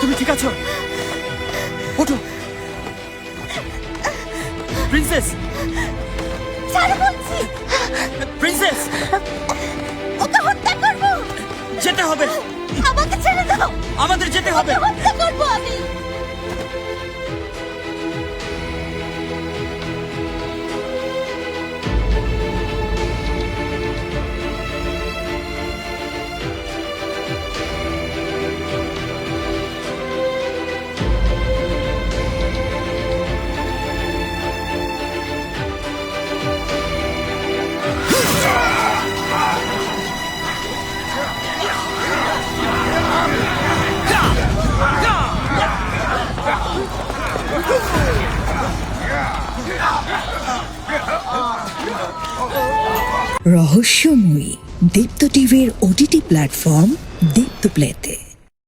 তুমি ঠিক আছো? ওঠো প্রিন্সেস। ছাড়ো বলছি, প্রিন্সেস ওকে হত্যা করবো। যেতে হবে, আমাকে ছেড়ে দাও, আমাদের যেতে হবে। ওকে হত্যা করবো আমি। রহস্যময়ী দীপ্ত টিভির ওটিটি প্ল্যাটফর্ম দীপ্ত প্লেতে।